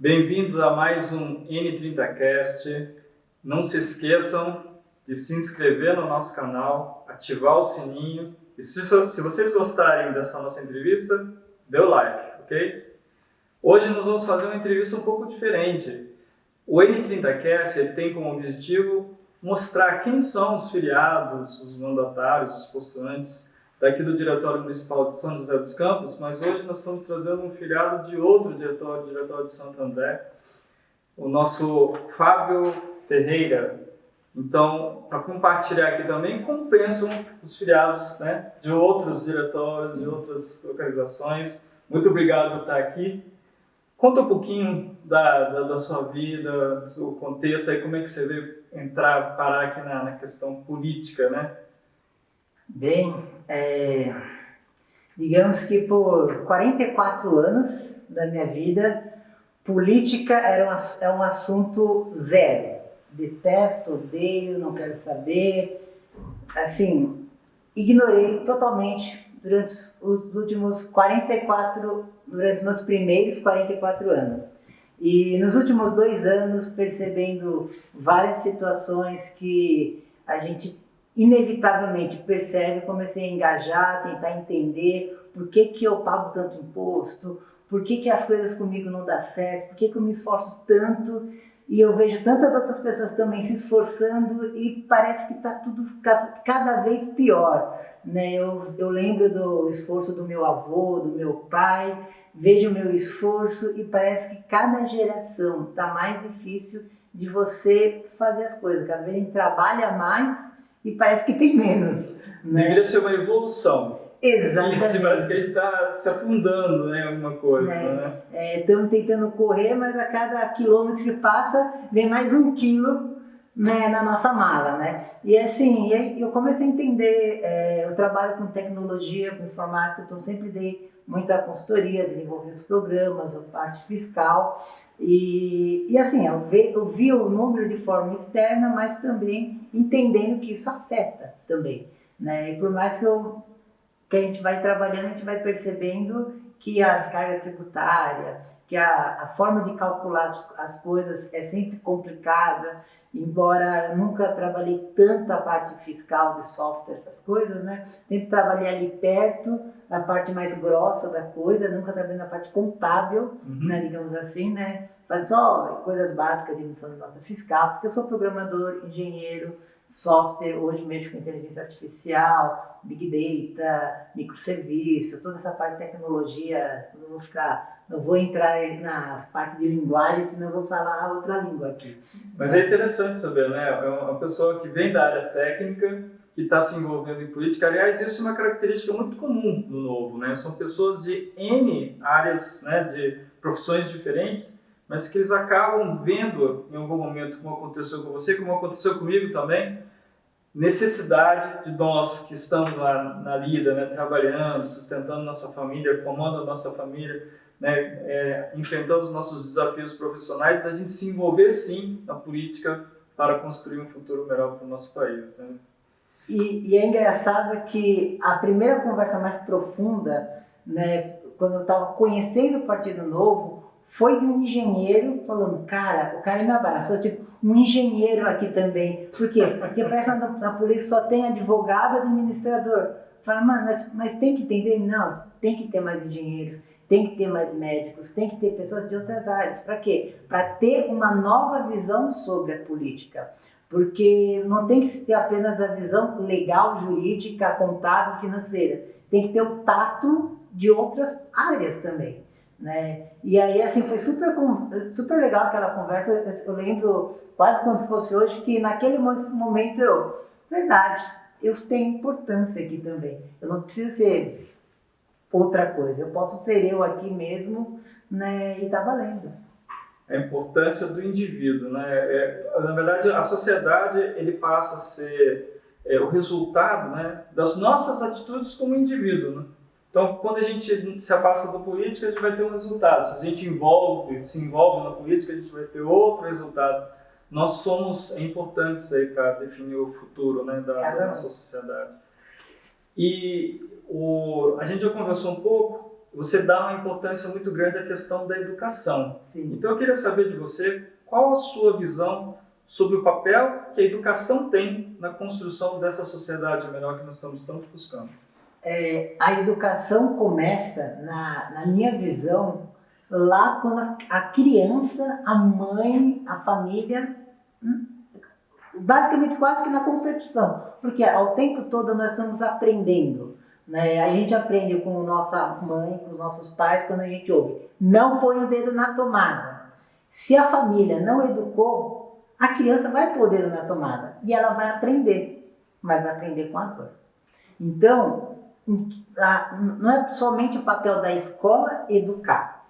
Bem-vindos a mais um N30Cast. Não se esqueçam de se inscrever no nosso canal, ativar o sininho e se vocês gostarem dessa nossa entrevista, dê o like, ok? Hoje nós vamos fazer uma entrevista um pouco diferente. O N30Cast ele tem como objetivo mostrar quem são os filiados, os mandatários, os postulantes daqui do Diretório Municipal de São José dos Campos, mas hoje nós estamos trazendo um filiado de outro diretório, o Diretório de Santo André, o nosso Fábio Ferreira. Então, para compartilhar aqui também como pensam os filiados, né, de outros diretórios, de outras localizações. Muito obrigado por estar aqui. Conta um pouquinho da sua vida, do seu contexto, aí como é que você veio parar aqui na questão política, né? Bem, digamos que por 44 anos da minha vida, política é um assunto zero. Detesto, odeio, não quero saber. Assim, ignorei totalmente durante durante meus primeiros 44 anos. E nos últimos 2 anos, percebendo várias situações que a gente inevitavelmente percebe, comecei a engajar, tentar entender por que eu pago tanto imposto, por que as coisas comigo não dão certo, por que eu me esforço tanto e eu vejo tantas outras pessoas também se esforçando e parece que está tudo cada vez pior, né? Eu lembro do esforço do meu avô, do meu pai, vejo o meu esforço e parece que cada geração está mais difícil de você fazer as coisas, cada vez a gente trabalha mais e parece que tem menos, né? Deveria ser uma evolução. Exatamente. E parece que a gente está se afundando, né, alguma coisa, né? Estamos tentando correr, mas a cada quilômetro que passa, vem mais 1 quilo, né, na nossa mala, né? E assim, eu comecei a entender, eu trabalho com tecnologia, com informática, então sempre dei muita consultoria, desenvolvi os programas, a parte fiscal, e assim, eu vi o número de forma externa, mas também entendendo que isso afeta também, né? E por mais que a gente vai trabalhando, a gente vai percebendo que as cargas tributárias, que a forma de calcular as coisas é sempre complicada, embora eu nunca trabalhei tanto a parte fiscal de software, essas coisas, né? Sempre trabalhei ali perto, a parte mais grossa da coisa, nunca trabalhei na parte contábil, né, digamos assim, né? Faz só coisas básicas de emissão de nota fiscal, porque eu sou programador, engenheiro, software, hoje mexo com inteligência artificial, big data, microserviço, toda essa parte de tecnologia. Não vou entrar nas partes de linguagem, senão eu vou falar outra língua aqui. Mas é interessante saber, né? É uma pessoa que vem da área técnica, que está se envolvendo em política. Aliás, isso é uma característica muito comum no Novo, né? São pessoas de N áreas, né, de profissões diferentes, mas que eles acabam vendo em algum momento, como aconteceu com você, como aconteceu comigo também, necessidade de nós que estamos lá na lida, né, trabalhando, sustentando nossa família, formando a nossa família, né, enfrentando os nossos desafios profissionais, da gente se envolver sim na política para construir um futuro melhor para o nosso país, né? E é engraçado que a primeira conversa mais profunda, né, quando eu estava conhecendo o Partido Novo, foi de um engenheiro falando, o cara me abraçou, tipo, um engenheiro aqui também. Por quê? Porque parece que na polícia só tem advogado, administrador. Fala, mano, mas tem que entender? Não, tem que ter mais engenheiros, tem que ter mais médicos, tem que ter pessoas de outras áreas. Para quê? Para ter uma nova visão sobre a política. Porque não tem que ter apenas a visão legal, jurídica, contábil, financeira. Tem que ter o tato de outras áreas também, né? E aí, assim, foi super legal aquela conversa. Eu lembro quase como se fosse hoje, que naquele momento verdade, eu tenho importância aqui também. Eu não preciso ser outra coisa, eu posso ser eu aqui mesmo, né? E tá valendo. A importância do indivíduo, né? Na verdade, a sociedade ele passa a ser o resultado, né, das nossas atitudes como indivíduo, né? Então, quando a gente se afasta da política, a gente vai ter um resultado. Se a gente se envolve na política, a gente vai ter outro resultado. Nós somos importantes aí para definir o futuro, né, da nossa sociedade. E a gente já conversou um pouco. você dá uma importância muito grande à questão da educação. Sim. Então eu queria saber de você qual a sua visão sobre o papel que a educação tem na construção dessa sociedade melhor que nós estamos tanto buscando. A educação começa, na minha visão, lá quando a criança, a mãe, a família, basicamente quase que na concepção, porque ao tempo todo nós estamos aprendendo, né? A gente aprende com nossa mãe, com os nossos pais, quando a gente ouve, não põe o dedo na tomada. Se a família não educou, a criança vai pôr o dedo na tomada e ela vai aprender, mas vai aprender com a dor. Então, não é somente o papel da escola educar.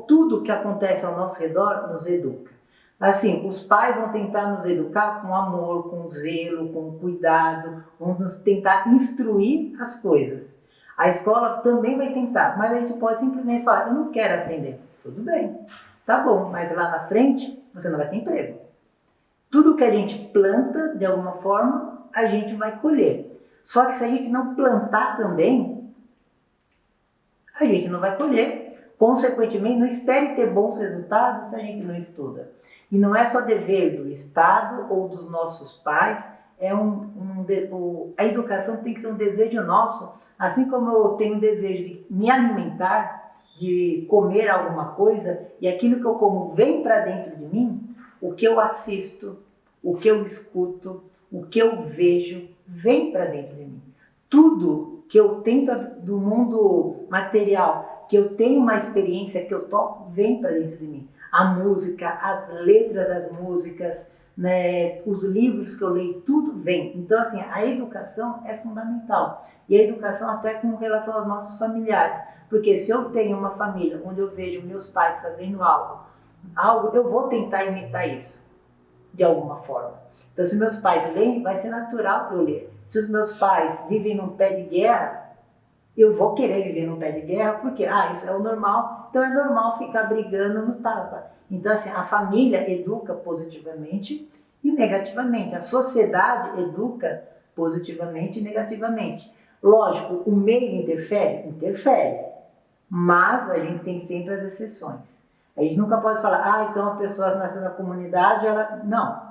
Tudo que acontece ao nosso redor nos educa. Assim, os pais vão tentar nos educar com amor, com zelo, com cuidado, vão nos tentar instruir as coisas. A escola também vai tentar, mas a gente pode simplesmente falar, eu não quero aprender. Tudo bem, tá bom, mas lá na frente você não vai ter emprego. Tudo que a gente planta, de alguma forma, a gente vai colher. Só que se a gente não plantar também, a gente não vai colher. Consequentemente, não espere ter bons resultados se a gente não estuda. E não é só dever do Estado ou dos nossos pais, a educação tem que ser um desejo nosso, assim como eu tenho o desejo de me alimentar, de comer alguma coisa, e aquilo que eu como vem para dentro de mim, o que eu assisto, o que eu escuto, o que eu vejo, vem para dentro de mim. Tudo que eu tento do mundo material, que eu tenho uma experiência, que eu toco, vem para dentro de mim. A música, as letras das músicas, né, os livros que eu leio, tudo vem. Então, assim, a educação é fundamental. E a educação até com relação aos nossos familiares. Porque se eu tenho uma família onde eu vejo meus pais fazendo algo, eu vou tentar imitar isso, de alguma forma. Então, se meus pais leem, vai ser natural eu ler. Se os meus pais vivem num pé de guerra, eu vou querer viver num pé de guerra, porque isso é o normal, então é normal ficar brigando no tapa. Então, assim, a família educa positivamente e negativamente. A sociedade educa positivamente e negativamente. Lógico, o meio interfere? Interfere. Mas a gente tem sempre as exceções. A gente nunca pode falar, então a pessoa nasceu na comunidade, ela... Não.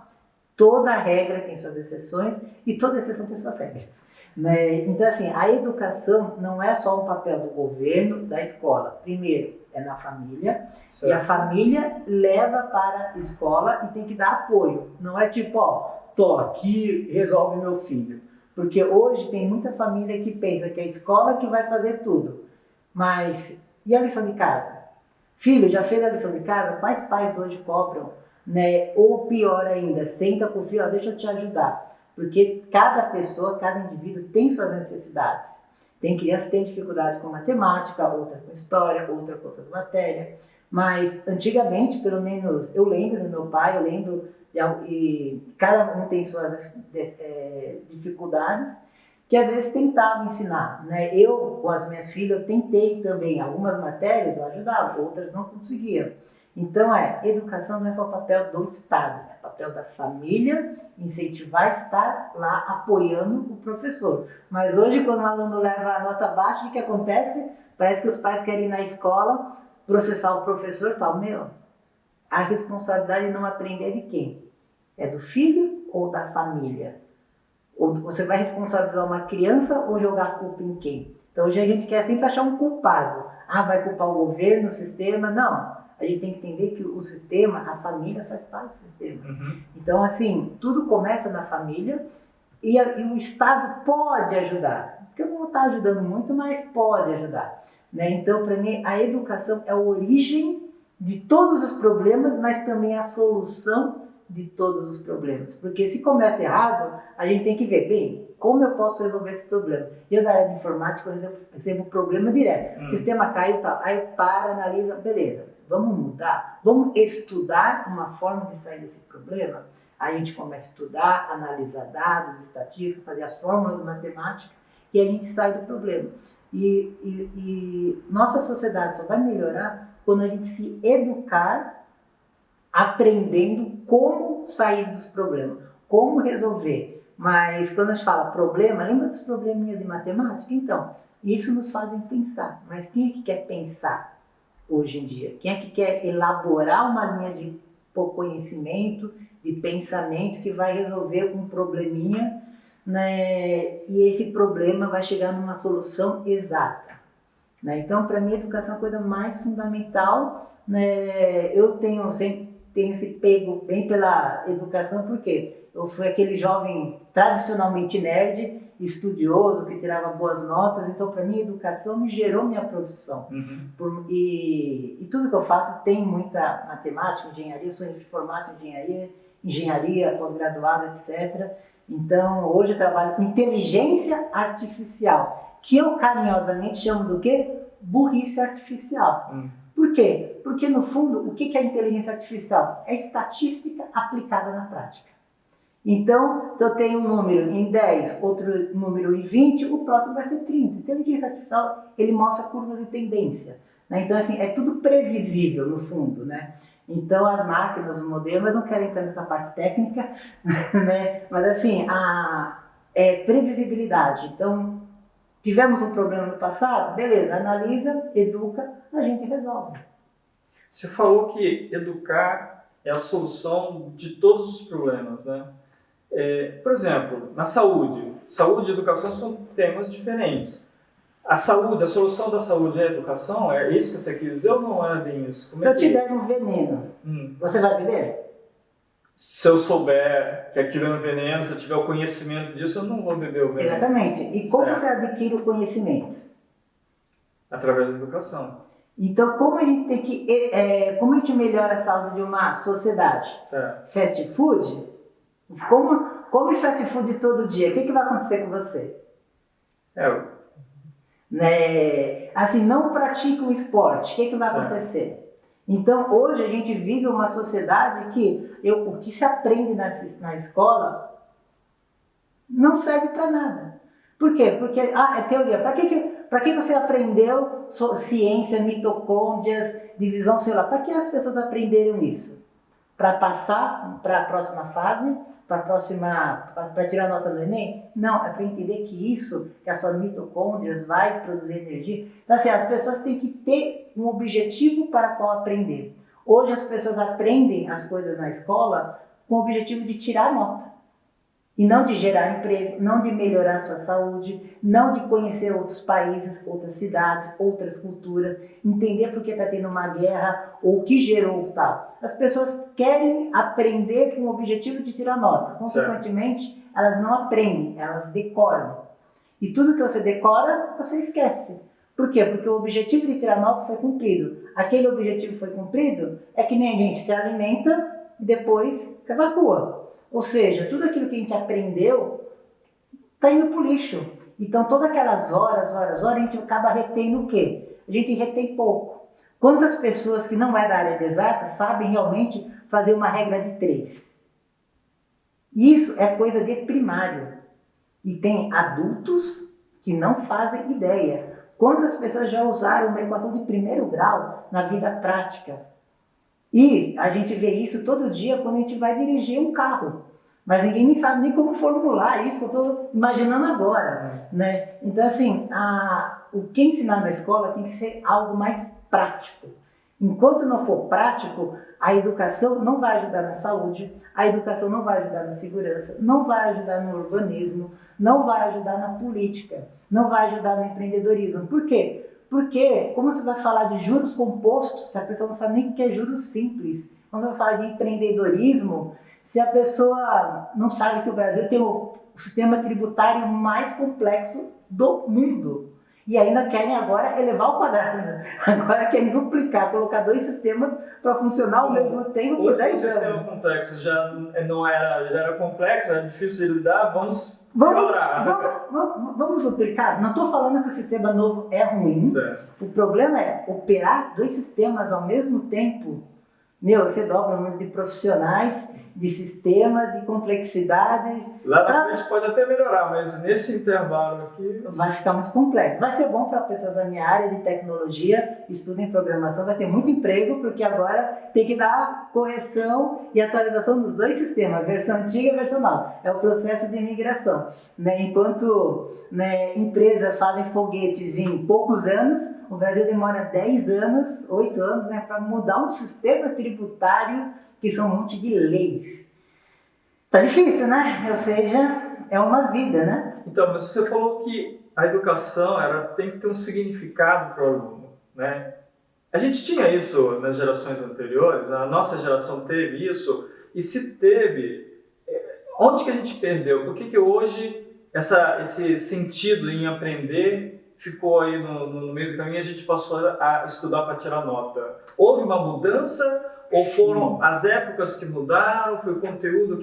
Toda regra tem suas exceções e toda exceção tem suas regras. Né? Então, assim, a educação não é só um papel do governo, da escola. Primeiro, é na família. Certo. E a família leva para a escola e tem que dar apoio. Não é tipo, tô aqui, resolve meu filho. Porque hoje tem muita família que pensa que é a escola que vai fazer tudo. Mas, e a lição de casa? Filho, já fez a lição de casa? Quais pais hoje cobram? Né? Ou pior ainda, senta com o filho, deixa eu te ajudar. Porque cada pessoa, cada indivíduo tem suas necessidades. Tem criança que tem dificuldade com matemática, outra com história, outra com outras matérias. Mas antigamente, pelo menos, eu lembro do meu pai, e cada um tem suas dificuldades, que às vezes tentavam ensinar. Né? Eu, com as minhas filhas, eu tentei também. Algumas matérias eu ajudava, outras não conseguia. Então, educação não é só o papel do Estado, é o papel da família, incentivar a estar lá apoiando o professor. Mas hoje, quando o aluno leva a nota baixa, o que acontece? Parece que os pais querem ir na escola processar o professor e tal. A responsabilidade de não aprender é de quem? É do filho ou da família? Ou você vai responsabilizar uma criança ou jogar a culpa em quem? Então, hoje a gente quer sempre achar um culpado. Vai culpar o governo, o sistema? Não. A gente tem que entender que o sistema, a família faz parte do sistema. Uhum. Então, assim, tudo começa na família e o Estado pode ajudar. Porque eu não vou estar ajudando muito, mas pode ajudar. Né? Então, para mim, a educação é a origem de todos os problemas, mas também a solução de todos os problemas. Porque se começa errado, a gente tem que ver, bem, como eu posso resolver esse problema? Eu, da área de informática, eu recebo o problema direto. O sistema caiu, tal. Aí analisa, beleza. Vamos mudar? Vamos estudar uma forma de sair desse problema? Aí a gente começa a estudar, analisar dados, estatísticas, fazer as fórmulas matemáticas e a gente sai do problema. E nossa sociedade só vai melhorar quando a gente se educar aprendendo como sair dos problemas, como resolver. Mas quando a gente fala problema, lembra dos probleminhas de matemática? Então, Isso nos faz pensar. Mas quem é que quer pensar hoje em dia? Quem é que quer elaborar uma linha de conhecimento, de pensamento que vai resolver um probleminha, né? E esse problema vai chegar numa solução exata, né? Então, para mim, a educação é a coisa mais fundamental, né? Eu sempre tenho esse pego bem pela educação, porque eu fui aquele jovem tradicionalmente nerd, estudioso, que tirava boas notas, então para mim a educação me gerou minha profissão. E tudo que eu faço tem muita matemática, engenharia, eu sou formado em engenharia, pós-graduada, etc. Então hoje eu trabalho com inteligência artificial, que eu carinhosamente chamo do quê? Burrice artificial. Por quê? Porque no fundo, o que é inteligência artificial? É estatística aplicada na prática. Então, se eu tenho um número em 10, outro número em 20, o próximo vai ser 30. Inteligência artificial, ele mostra curvas de tendência, né? Então, assim, é tudo previsível, no fundo, né? Então, as máquinas, os modelos, mas não quero entrar nessa parte técnica, né? Mas, assim, previsibilidade. Então, tivemos um problema no passado, beleza, analisa, educa, a gente resolve. Você falou que educar é a solução de todos os problemas, né? Por exemplo, na saúde e educação são temas diferentes. A solução da saúde é a educação? É isso que você quis dizer ou não é bem isso? Se eu te der um veneno, você vai beber? Se eu souber que aquilo é um veneno, se eu tiver o conhecimento disso, eu não vou beber o veneno. Exatamente. E como você adquire o conhecimento? Através da educação. Então, como a gente melhora a saúde de uma sociedade? Certo. Fast food? Come fast food todo dia, o que vai acontecer com você? Né? Assim, não pratica um esporte, o que vai acontecer? Então, hoje a gente vive uma sociedade que o que se aprende na escola não serve para nada. Por quê? Porque, é teoria. Para que você aprendeu ciência, mitocôndrias, divisão celular? Para que as pessoas aprenderam isso? Para passar para a próxima fase? Para tirar nota no Enem? Não, é para entender que as suas mitocôndrias vai produzir energia. Então, assim, as pessoas têm que ter um objetivo para qual aprender. Hoje as pessoas aprendem as coisas na escola com o objetivo de tirar nota. E não de gerar emprego, não de melhorar a sua saúde, não de conhecer outros países, outras cidades, outras culturas, entender por que está tendo uma guerra ou o que gerou tal. As pessoas querem aprender com o objetivo de tirar nota. Consequentemente, elas não aprendem, elas decoram. E tudo que você decora, você esquece. Por quê? Porque o objetivo de tirar nota foi cumprido. Aquele objetivo foi cumprido, é que nem a gente se alimenta e depois evacua. Ou seja, tudo aquilo que a gente aprendeu está indo para o lixo. Então, todas aquelas horas, a gente acaba retendo o quê? A gente retém pouco. Quantas pessoas que não é da área de exata sabem realmente fazer uma regra de 3? Isso é coisa de primário. E tem adultos que não fazem ideia. Quantas pessoas já usaram uma equação de primeiro grau na vida prática? E a gente vê isso todo dia quando a gente vai dirigir um carro. Mas ninguém nem sabe nem como formular isso que eu estou imaginando agora, né? Então, assim, o que ensinar na escola tem que ser algo mais prático. Enquanto não for prático, a educação não vai ajudar na saúde, a educação não vai ajudar na segurança, não vai ajudar no urbanismo, não vai ajudar na política, não vai ajudar no empreendedorismo. Por quê? Porque, como você vai falar de juros compostos, se a pessoa não sabe nem o que é juros simples? Como você vai falar de empreendedorismo, se a pessoa não sabe que o Brasil tem o sistema tributário mais complexo do mundo? E ainda querem agora elevar o quadrado. Agora querem duplicar, colocar 2 sistemas para funcionar ao mesmo tempo por 10 anos. O sistema complexo já era complexo, era difícil de lidar, vamos melhorar. Vamos duplicar? Não estou falando que o sistema novo é ruim. Certo. O problema é operar 2 sistemas ao mesmo tempo. Você dobra o número de profissionais de sistemas e complexidade. Lá na frente pode até melhorar, mas nesse intervalo aqui... Vai ficar muito complexo. Vai ser bom para pessoas da minha área de tecnologia, estudem programação, vai ter muito emprego, porque agora tem que dar correção e atualização dos dois sistemas, versão antiga e versão nova. É o processo de migração. Né? Enquanto empresas fazem foguetes em poucos anos, o Brasil demora 10 anos, 8 anos, né, para mudar um sistema tributário que são um monte de leis. Tá difícil, né? Ou seja, é uma vida, né? Então, mas você falou que a educação tem que ter um significado para o aluno, né? A gente tinha isso nas gerações anteriores, a nossa geração teve isso, e se teve, onde que a gente perdeu? Por que hoje esse sentido em aprender ficou aí no meio do caminho e a gente passou a estudar para tirar nota? Houve uma mudança ou foram as épocas que mudaram, foi o conteúdo?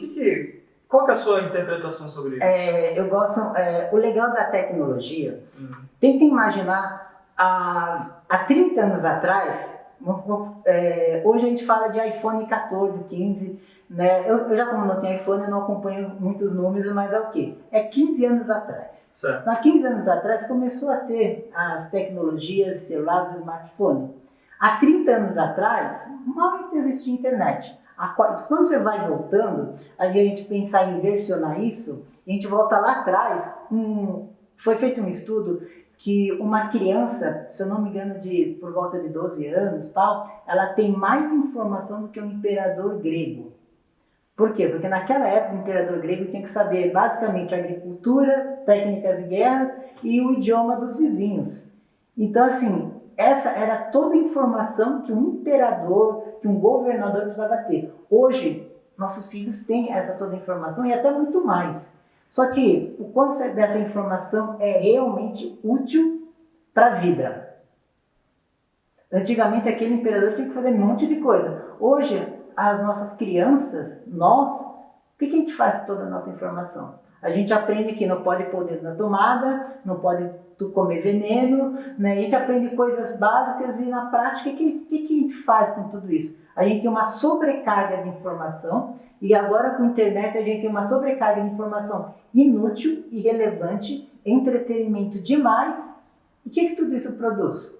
Qual que é a sua interpretação sobre isso? Eu gosto, o legal da tecnologia, tenta imaginar há 30 anos atrás, hoje a gente fala de iPhone 14, 15, né? Eu já como não tenho iPhone, eu não acompanho muitos números, mas é o quê? É 15 anos atrás. Certo. Então, há 15 anos atrás começou a ter as tecnologias, celulares, smartphone. Há 30 anos atrás, mal existia internet. Quando você vai voltando, aí a gente pensar em versionar isso, a gente volta lá atrás, foi feito um estudo que uma criança, se eu não me engano, por volta de 12 anos, ela tem mais informação do que um imperador grego. Por quê? Porque naquela época o imperador grego tinha que saber basicamente agricultura, técnicas de guerra e o idioma dos vizinhos. Então, assim, essa era toda a informação que um imperador, que um governador precisava ter. Hoje, nossos filhos têm essa toda a informação e até muito mais. Só que o quanto dessa informação é realmente útil para a vida. Antigamente, aquele imperador tinha que fazer um monte de coisa. Hoje, as nossas crianças, o que a gente faz com toda a nossa informação? A gente aprende que não pode pôr o dedo na tomada, não pode comer veneno, né? A gente aprende coisas básicas e na prática, o que a gente faz com tudo isso? A gente tem uma sobrecarga de informação e agora com a internet a gente tem uma sobrecarga de informação inútil, irrelevante, entretenimento demais. E o que tudo isso produz?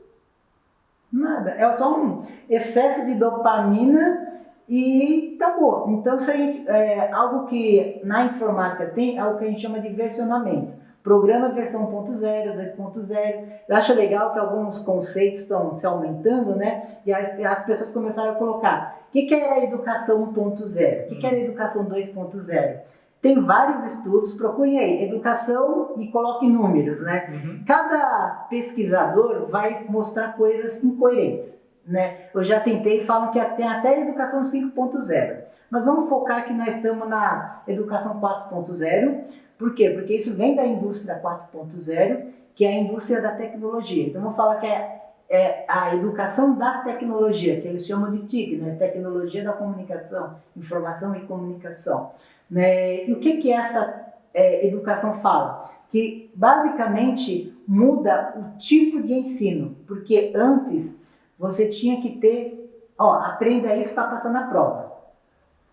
Nada, é só um excesso de dopamina e acabou. Então, se a gente, algo que na informática tem, é o que a gente chama de versionamento. Programa versão 1.0, 2.0. Eu acho legal que alguns conceitos estão se aumentando, né? E as pessoas começaram a colocar. O que era a educação 1.0? O que era a educação 2.0? Tem vários estudos, procurem aí, educação e coloquem números, né? Cada pesquisador vai mostrar coisas incoerentes. Né? Eu já tentei, falam que tem até educação 5.0, mas vamos focar que nós estamos na educação 4.0. Por quê? Porque isso vem da indústria 4.0, que é a indústria da tecnologia. Então vamos falar que é a educação da tecnologia, que eles chamam de TIC, né? Tecnologia da comunicação, informação e comunicação. Né? E o que essa educação fala? Que basicamente muda o tipo de ensino, porque antes você tinha que ter, aprenda isso para passar na prova.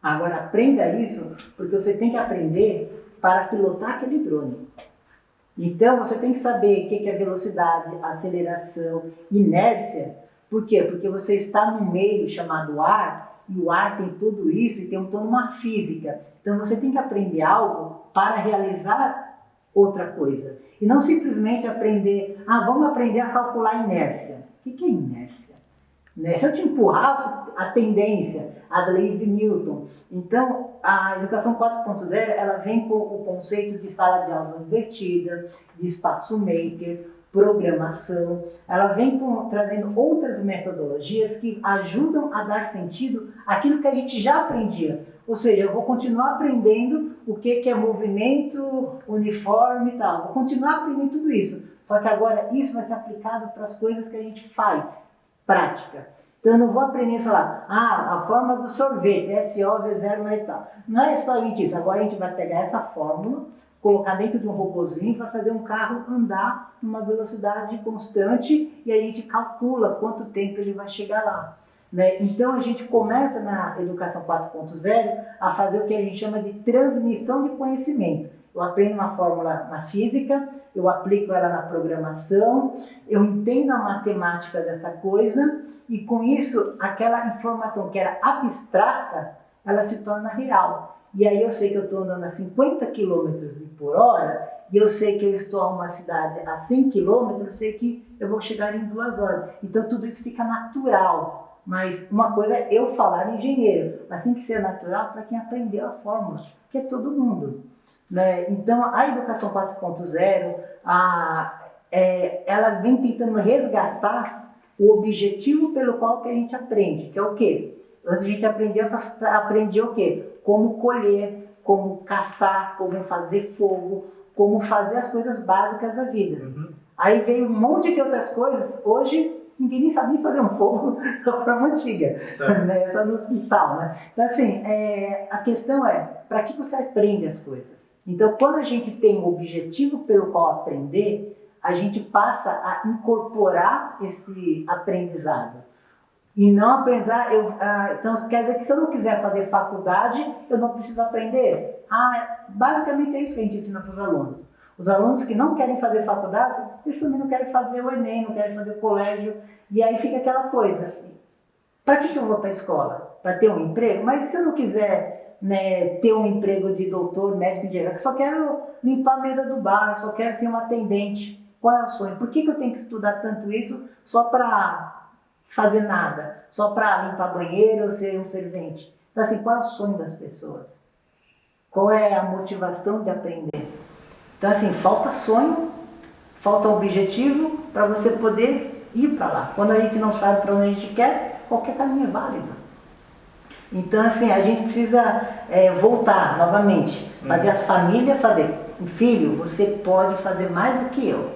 Agora aprenda isso porque você tem que aprender para pilotar aquele drone. Então você tem que saber o que é velocidade, aceleração, inércia. Por quê? Porque você está num meio chamado ar, e o ar tem tudo isso e tem toda uma física. Então você tem que aprender algo para realizar outra coisa. E não simplesmente aprender, vamos aprender a calcular inércia. O que é inércia? Se eu te empurrar, a tendência, as leis de Newton. Então, a educação 4.0, ela vem com o conceito de sala de aula invertida, de espaço maker, programação. Ela vem trazendo outras metodologias que ajudam a dar sentido àquilo que a gente já aprendia. Ou seja, eu vou continuar aprendendo o que é movimento, uniforme e tal. Vou continuar aprendendo tudo isso. Só que agora isso vai ser aplicado para as coisas que a gente faz. Prática. Então eu não vou aprender a falar, a fórmula do sorvete, SOV0 mais tal. Não é somente isso, agora a gente vai pegar essa fórmula, colocar dentro de um robozinho e vai fazer um carro andar numa velocidade constante e a gente calcula quanto tempo ele vai chegar lá. né? Então a gente começa na educação 4.0 a fazer o que a gente chama de transmissão de conhecimento. Eu aprendo uma fórmula na física, eu aplico ela na programação, eu entendo a matemática dessa coisa e com isso aquela informação que era abstrata, ela se torna real. E aí eu sei que eu estou andando a 50 km por hora e eu sei que eu estou a uma cidade a 100 km, eu sei que eu vou chegar em 2 horas. Então tudo isso fica natural. Mas uma coisa é eu falar engenheiro, mas tem que ser natural para quem aprendeu a fórmula, que é todo mundo. Né? Então a educação 4.0, ela vem tentando resgatar o objetivo pelo qual que a gente aprende, que é o quê? Antes a gente aprendia o quê? Como colher, como caçar, como fazer fogo, como fazer as coisas básicas da vida. Aí veio um monte de outras coisas. Hoje ninguém nem sabe fazer um fogo da forma antiga, né? Só no quintal, né? Então assim, a questão é, para que você aprende as coisas? Então quando a gente tem um objetivo pelo qual aprender, a gente passa a incorporar esse aprendizado. E não aprender, então quer dizer que se eu não quiser fazer faculdade, eu não preciso aprender? Basicamente é isso que a gente ensina para os alunos. Os alunos que não querem fazer faculdade, eles também não querem fazer o Enem, não querem fazer o colégio, e aí fica aquela coisa, para que eu vou para a escola? Para ter um emprego? Mas se eu não quiser, né, ter um emprego de doutor, médico, engenheiro, só quero limpar a mesa do bar, só quero ser uma atendente, qual é o sonho? Por que eu tenho que estudar tanto isso só para fazer nada, só para limpar banheiro ou ser um servente? Então assim, qual é o sonho das pessoas? Qual é a motivação de aprender? Então assim, falta sonho, falta objetivo para você poder ir para lá. Quando a gente não sabe para onde a gente quer, qualquer caminho é válido. Então assim, a gente precisa voltar novamente, fazer as famílias fazer. Filho, você pode fazer mais do que eu.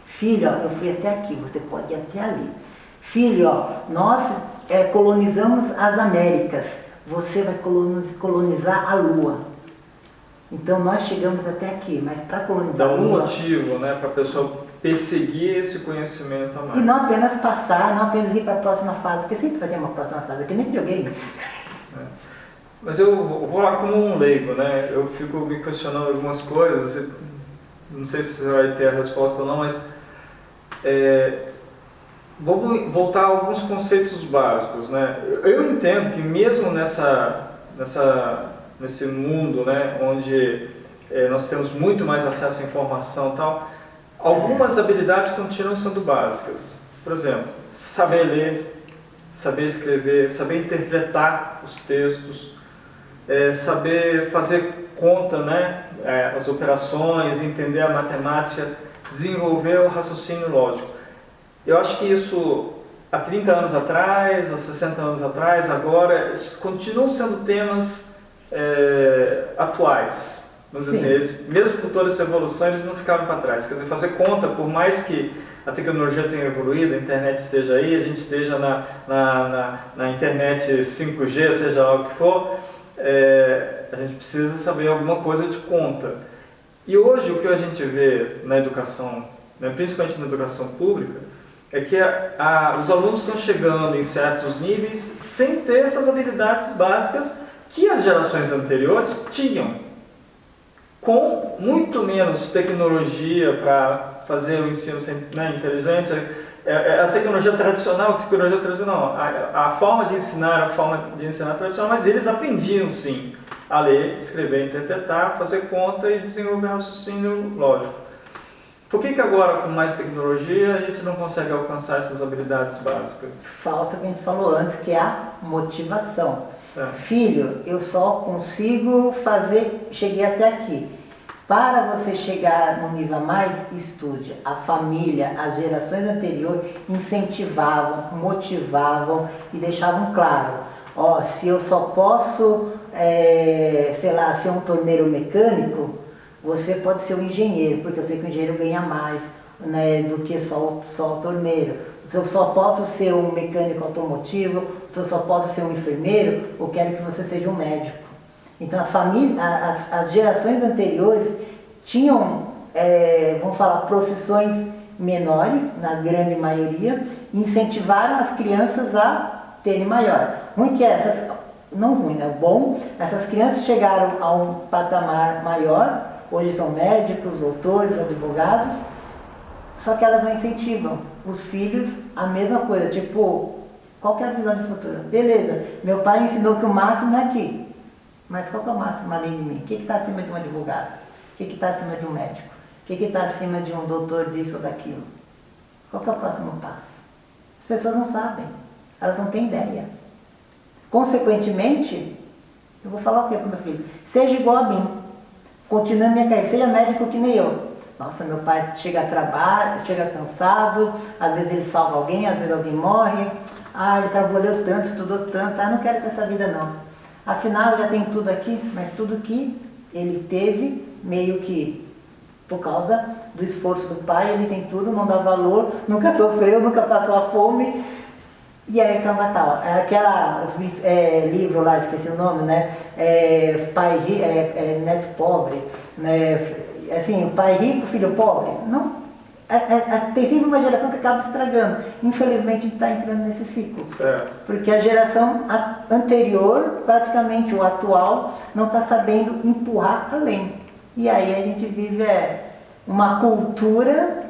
Filho, ó, eu fui até aqui, você pode ir até ali. Filho, ó, nós colonizamos as Américas, você vai colonizar a Lua. Então nós chegamos até aqui, mas para colonizar a Lua... Dá um motivo, né, para a pessoa perseguir esse conhecimento a mais. E não apenas passar, não apenas ir para a próxima fase, porque sempre vai ter uma próxima fase, que nem videogame. Mas eu vou lá como um leigo, né, eu fico me questionando algumas coisas, não sei se você vai ter a resposta ou não, mas... vou voltar a alguns conceitos básicos, né? Eu entendo que mesmo nesse mundo, né, onde nós temos muito mais acesso à informação e tal, algumas habilidades continuam sendo básicas. Por exemplo, saber ler, saber escrever, saber interpretar os textos, saber fazer conta, né, as operações, entender a matemática, desenvolver o raciocínio lógico. Eu acho que isso, há 30 anos atrás, há 60 anos atrás, agora, continuam sendo temas atuais. Vamos dizer assim, mesmo com toda essa evolução, eles não ficaram para trás. Quer dizer, fazer conta, por mais que a tecnologia tenha evoluído, a internet esteja aí, a gente esteja na internet 5G, seja lá o que for, a gente precisa saber alguma coisa de conta. E hoje o que a gente vê na educação, né, principalmente na educação pública, é que os alunos estão chegando em certos níveis sem ter essas habilidades básicas que as gerações anteriores tinham, com muito menos tecnologia para fazer o ensino inteligente. A tecnologia tradicional, a forma de ensinar tradicional, mas eles aprendiam sim a ler, escrever, interpretar, fazer conta e desenvolver raciocínio lógico. Por que agora, com mais tecnologia, a gente não consegue alcançar essas habilidades básicas? Falta o que a gente falou antes, que é a motivação. Filho, eu só consigo cheguei até aqui. Para você chegar num nível a mais, estude. A família, as gerações anteriores incentivavam, motivavam e deixavam claro. Se eu só posso, ser um torneiro mecânico, você pode ser um engenheiro, porque eu sei que o engenheiro ganha mais, né, do que só o torneiro. Se eu só posso ser um mecânico automotivo, se eu só posso ser um enfermeiro, eu quero que você seja um médico. Então as gerações anteriores tinham, profissões menores, na grande maioria, e incentivaram as crianças a terem maior. Ruim que essas, não ruim, né? Bom, essas crianças chegaram a um patamar maior, hoje são médicos, doutores, advogados, só que elas não incentivam os filhos a mesma coisa, tipo, qual que é a visão de futuro? Beleza, meu pai me ensinou que o máximo é aqui, mas qual que é o máximo além de mim? O que está acima de um advogado? O que está acima de um médico? O que está acima de um doutor disso ou daquilo? Qual que é o próximo passo? As pessoas não sabem, elas não têm ideia. Consequentemente, eu vou falar o que para o meu filho? Seja igual a mim, continue a minha carreira, seja médico que nem eu. Nossa, meu pai chega a trabalho, chega cansado, às vezes ele salva alguém, às vezes alguém morre. Ah, ele trabalhou tanto, estudou tanto, não quero ter essa vida não. Afinal, já tem tudo aqui, mas tudo que ele teve, meio que por causa do esforço do pai, ele tem tudo, não dá valor, nunca sofreu, nunca passou a fome. E aí, Cavatal, livro lá, esqueci o nome, né? Neto pobre, né? Assim, pai rico, filho pobre. Não. Tem sempre uma geração que acaba estragando. Infelizmente, a gente está entrando nesse ciclo. Certo. Porque a geração anterior, praticamente o atual, não está sabendo empurrar além. E aí a gente vive uma cultura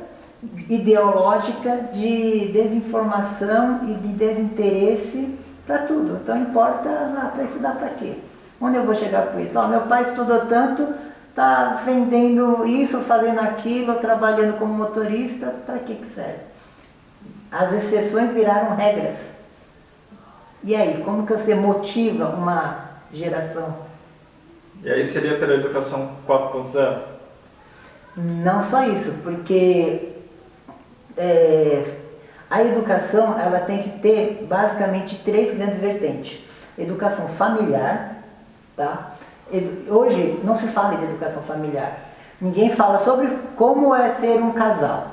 ideológica de desinformação e de desinteresse para tudo. Então importa para estudar para quê? Onde eu vou chegar com isso? Meu pai estudou tanto, está vendendo isso, fazendo aquilo, trabalhando como motorista, para que serve? As exceções viraram regras. E aí, como que você motiva uma geração? E aí seria pela educação 4.0? Não só isso, porque a educação ela tem que ter basicamente 3 grandes vertentes. Educação familiar, tá? Hoje não se fala de educação familiar. Ninguém fala sobre como é ser um casal,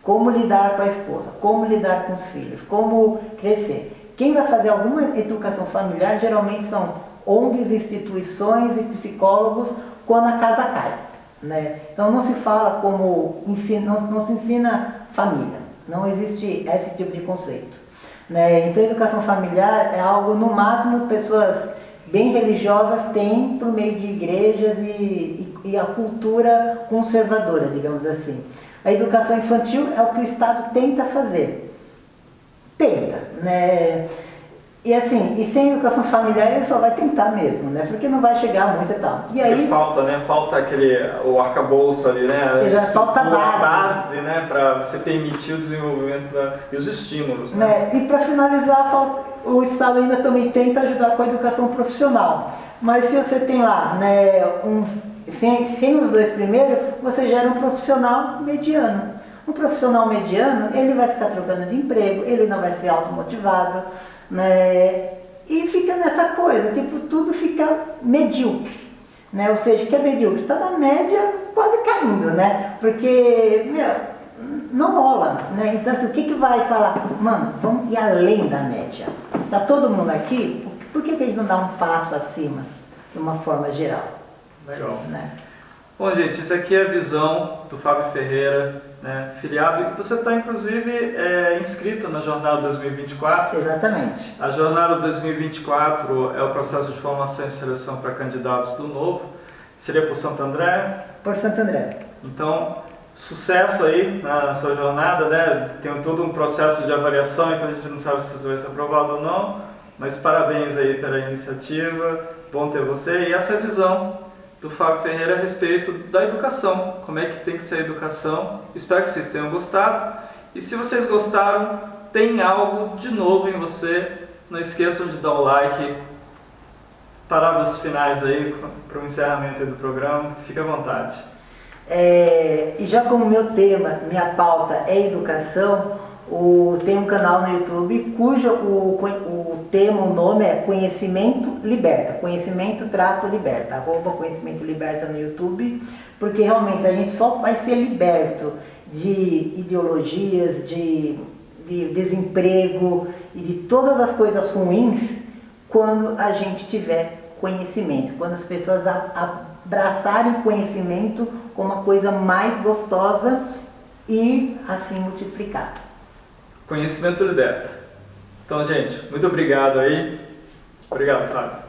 como lidar com a esposa, como lidar com os filhos, como crescer. Quem vai fazer alguma educação familiar geralmente são ONGs, instituições e psicólogos quando a casa cai, né? Então não se fala como não se ensina família, não existe esse tipo de conceito, né? Então educação familiar é algo, no máximo, pessoas bem religiosas têm por meio de igrejas e a cultura conservadora, digamos assim. A educação infantil é o que o Estado tenta fazer. Tenta, né? E assim, e sem educação familiar ele só vai tentar mesmo, né? Porque não vai chegar muito e tal. E aí, falta, né? Falta o arcabouço ali, né? Falta a base, né? Para você permitir o desenvolvimento e os estímulos, né? E para finalizar, o Estado ainda também tenta ajudar com a educação profissional. Mas se você tem lá, né, sem os 2 primeiros, você gera um profissional mediano. Um profissional mediano, ele vai ficar trocando de emprego, ele não vai ser automotivado, né? E fica nessa coisa, tipo, tudo fica medíocre, né? Ou seja, que é medíocre, está na média quase caindo, né? Porque, não rola, né? Então, assim, o que vai falar? Mano, vamos ir além da média. Tá todo mundo aqui, por que a gente não dá um passo acima, de uma forma geral? Legal. Né? Bom, gente, isso aqui é a visão do Fábio Ferreira, né, filiado, e você está, inclusive, inscrito na Jornada 2024. Exatamente. A Jornada 2024 é o processo de formação e seleção para candidatos do Novo. Seria por Santo André? Por Santo André. Então, sucesso aí na sua jornada, né? Tem todo um processo de avaliação, então a gente não sabe se você vai ser aprovado ou não, mas parabéns aí pela iniciativa, bom ter você. E essa visão do Fábio Ferreira a respeito da educação, como é que tem que ser a educação. Espero que vocês tenham gostado, e se vocês gostaram, tem algo de novo em você, não esqueçam de dar o like. Palavras finais aí para o encerramento do programa, fique à vontade. E já como meu tema, minha pauta é educação, tem um canal no YouTube cujo o tema, o nome é Conhecimento Liberta, Conhecimento-Liberta, @Conhecimento Liberta no YouTube, porque realmente a gente só vai ser liberto de ideologias, de desemprego e de todas as coisas ruins quando a gente tiver conhecimento, quando as pessoas abraçarem conhecimento como uma coisa mais gostosa e assim multiplicar. Conhecimento liberta. Então, gente, muito obrigado aí. Obrigado, Fábio.